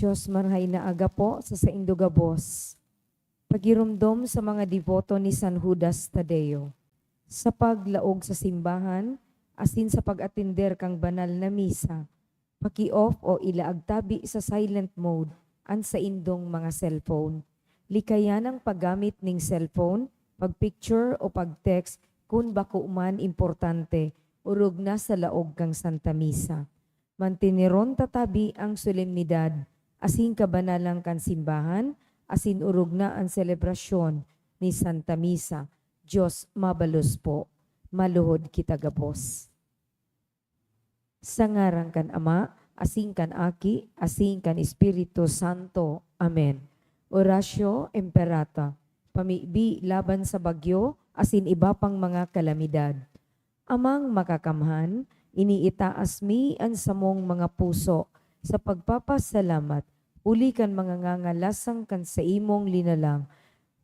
Diyos marhay na aga po sa saindo gabos. Pagirumdom sa mga devoto ni San Judas Tadeo. Sa paglaog sa simbahan, asin sa pag-atender kang banal na misa, paki-off o ilaagtabi sa silent mode ang sa indong mga cellphone. Likayan ang paggamit ng cellphone, pag-picture o pag-text kung bako man importante, urog na sa laog kang Santa Misa. Mantineron tatabi ang solemnidad, asin kabanalang kan simbahan, asin urog na ang selebrasyon ni Santa Misa. Diyos mabalos po, maluhod kita gabos. Sa ngaran kan Ama, asin kan Aki, asin kan Espiritu Santo. Amen. Orasyo Imperata, pamibi laban sa bagyo, asin iba pang mga kalamidad. Amang makakamhan, iniitaas mi ang samong mga puso sa pagpapasalamat, uli kan mga ngangalasang kan sa imong linalang,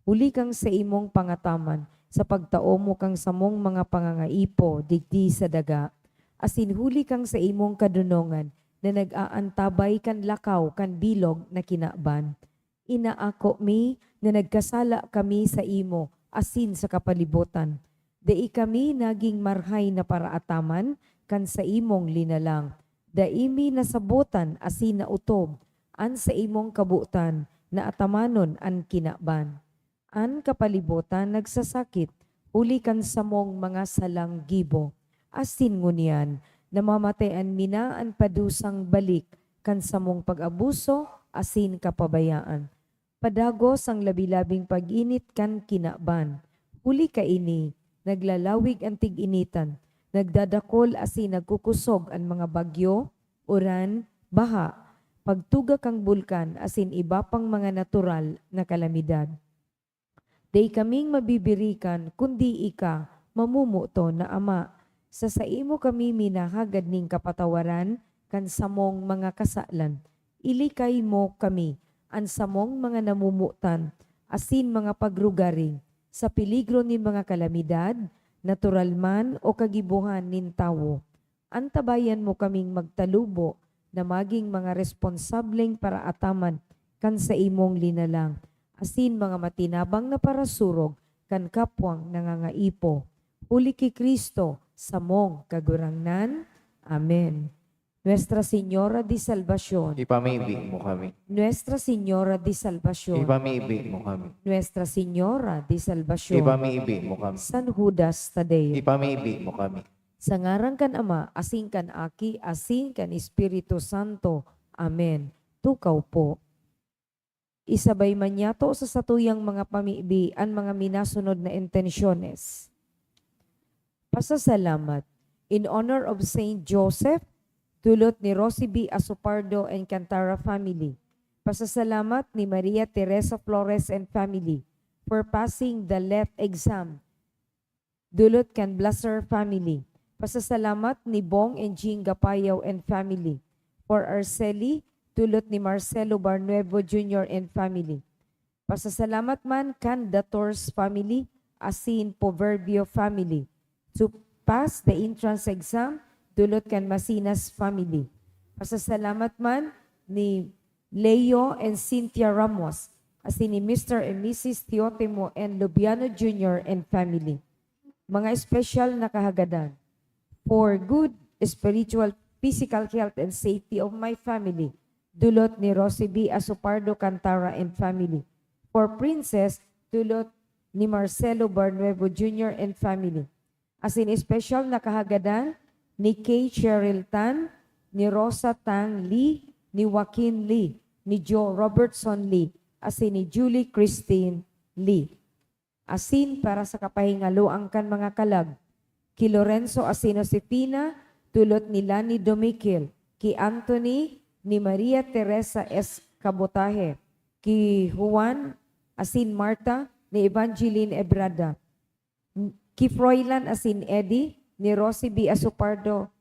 uli kang sa imong pangataman, sa pagtao mo kang samong mga pangangaipo, digdi sa daga, asin huli kang sa imong kadunongan, na nag-aantabay kan lakaw kan bilog na kinaban. Inaako mi na nagkasala kami sa imo, asin sa kapalibutan. Dai kami naging marhay na paraataman, kan sa imong linalang. Daimi nasabutan asin na utob, an sa imong kabutan, na atamanon an kinaban. An kapalibutan nagsasakit, uli kan samong mga salang gibo. Asin ngunyan, namamatayan mina ang padusang balik, kan samong pag-abuso, asin kapabayaan. Padagos ang labi-labing pag-init kan kinaban. Huli ka ini, naglalawig ang tig-initan, nagdadakol asin nagkukusog ang mga bagyo, uran, baha, pagtuga kang bulkan asin iba pang mga natural na kalamidad. Day kaming mabibirikan kundi ika mamumuto na Ama, sa imo kami minahagad ning kapatawaran kan samong mga kasalan. Ilikay mo kami ang samong mga namumutan asin mga pagrugaring sa peligro ni mga kalamidad, natural man o kagibuhan nin tawo. Antabayan mo kaming magtalubo na maging mga responsableng para ataman kan sa imong linalang, asin mga matinabang na parasurog kan kapwang nangangaipo. Uli ki Kristo, samong kagurangnan. Amen. Nuestra Señora de Salvación. Ipamibig mo kami. Nuestra Señora de Salvación. Ipamibig mo kami. Nuestra Señora de Salvación. Ipamibig mo kami. San Judas Tadeo. Ipamibig mo kami. Sa ngaran kan Ama, asin kan Aki, asin kan Espiritu Santo. Amen. Tukaw po. Isabay man yato sa satuyang mga pamibi ang mga minasunod na intensyones. Pasasalamat. In honor of Saint Joseph, dulot ni Rosie B. Asupardo and Cantara family. Pasasalamat ni Maria Teresa Flores and family for passing the LET exam. Dulot kan Blaser family. Pasasalamat ni Bong and Jean Gapayaw and family. For Arceli, dulot ni Marcelo Barnuevo Jr. and family. Pasasalamat man kan Dators family, asin Proverbio family. To pass the entrance exam, dulot kan Masinas family. Pasasalamat man ni Leo and Cynthia Ramos, asin ni Mr. and Mrs. Teotimo and Lubiano Jr. and family. Mga special na kahagadan. For good spiritual, physical health and safety of my family, dulot ni Rosie B. Asupardo Cantara and family. For princess, dulot ni Marcelo Barnuevo Jr. and family. Asin special na kahagadan ni Kay Cheryl Tan, ni Rosa Tang Lee, ni Joaquin Lee, ni Joe Robertson Lee, asin ni Julie Christine Lee. Asin para sa kapahingaloang kan mga kalag, ki Lorenzo Asino Sipina, dulot ni Lani Domikil, ki Anthony, ni Maria Teresa S. Cabotaje, ki Juan asin Marta, ni Evangeline Ebrada, ki Froilan asin Eddie, ni Rosie B. Asupardo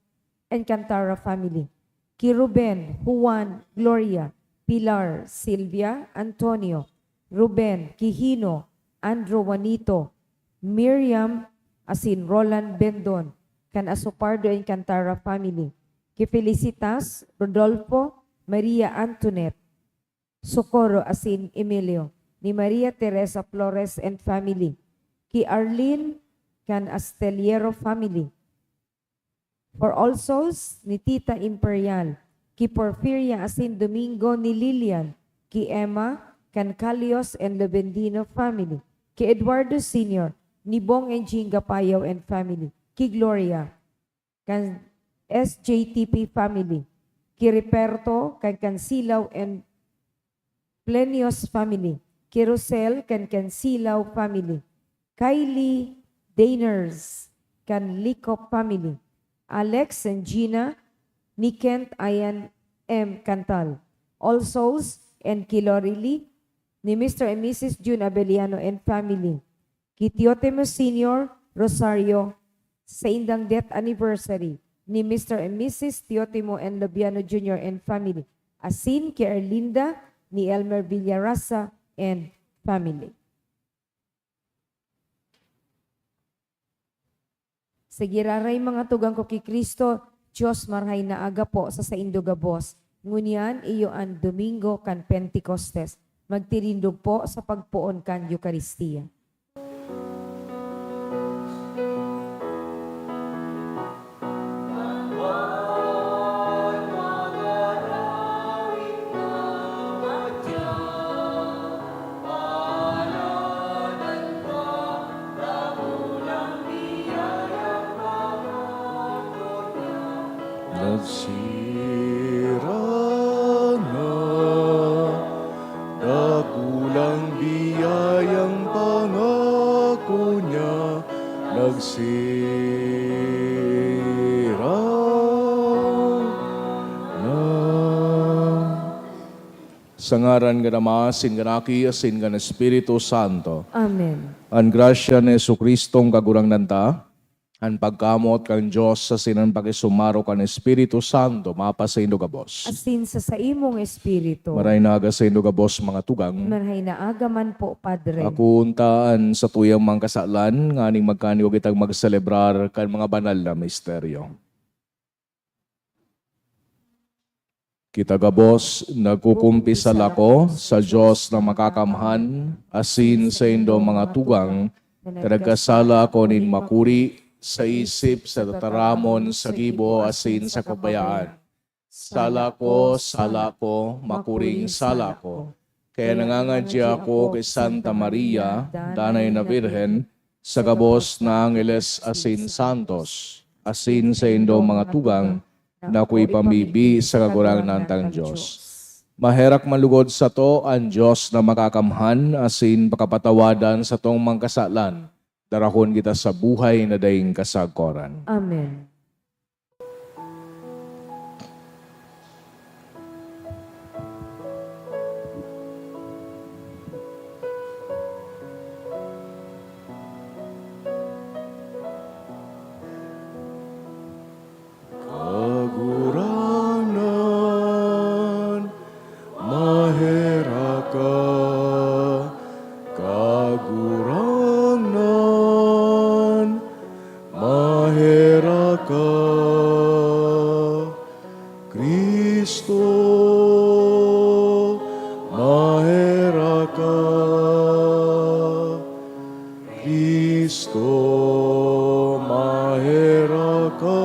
and Cantara family. Ki Ruben, Juan, Gloria, Pilar, Silvia, Antonio, Ruben, Kihino, Andrew Juanito, Miriam, asin Roland Bendon, kan Asupardo and Cantara family. Ki Felicitas, Rodolfo, Maria Antoinette, Socorro asin Emilio, ni Maria Teresa Flores and family, ki Arlene can Asteliero family. For all souls, ni Tita Imperial, ki Porfiria asin Domingo ni Lilian, ki Emma, can Calios and Lobendino family, ki Eduardo Sr., ni Bong and Jinga Payaw and family, ki Gloria, can SJTP family, ki Riperto, can Cancilaw and Plenios family, ki Rosel, can Cancilaw family, Kylie Dainers, can Licop family, Alex and Gina, ni Kent Ayan M. Cantal, All Souls and Kilorili, ni Mr. and Mrs. June Abeliano and family, ki Teotemo Sr. Rosario, sa indang death anniversary, ni Mr. and Mrs. Teotemo and Lobiano Jr. and family, asin ki Erlinda, ni Elmer Villarasa and family. Sagiraray mga tugang ko kay Kristo, Diyos marhay na aga po sa saindo gabos. Ngunyan iyo ang Domingo kan Pentecostes. Magtirindog po sa pagpuon kan Eucharistia. Nagsira na, dakulang biyayang pangako niya. Nagsira na. Sa ngaran nga Ama, asin nga Naki, asin nga Espiritu Santo. Amen. Ang grasya ni Jesucristong kagurang nanta, ang pagkamot kang Diyos sa sinang pakisumaro kan Espiritu Santo, mapa sa indo kabos. Asin sa imong espiritu. Maray naga sa indo kabos mga tugang. Marhay na agaman po, Padre. Ako untaan sa tuyang mga kasalan, nga ning magkaniwag itang magselebrar kan mga banal na misteryo. Kita gabos, nagkukumpisal ako sa Diyos na makakamhan, asin sa indo mga tugang, kadagkasala ako nin makuri, sa isip, sa tataramon, sa gibo, asin sa kabayaan. Sala ko, makuring sala ko. Kaya nangangadya ako kay Santa Maria, Danay na Birhen, sa gabos na Angeles asin Santos, asin sa indo mga tugang, na ako'y pambibi sa kagurang nantang Diyos. Maherak malugod sa to ang Diyos na makakamhan, asin pakapatawadan sa tong mga kasalan. Darahon kita sa buhay na daing kasagkoran. Amen. Kaguranan, maheraka, kaguranan, maheraka, Kristo, maheraka, Kristo, maheraka,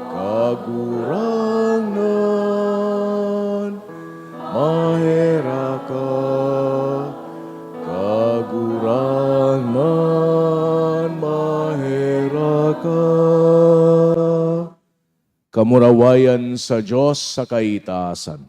kagurangan, maheraka, kagurangan, maheraka. Kamurawayan sa Diyos sa kaitaasan.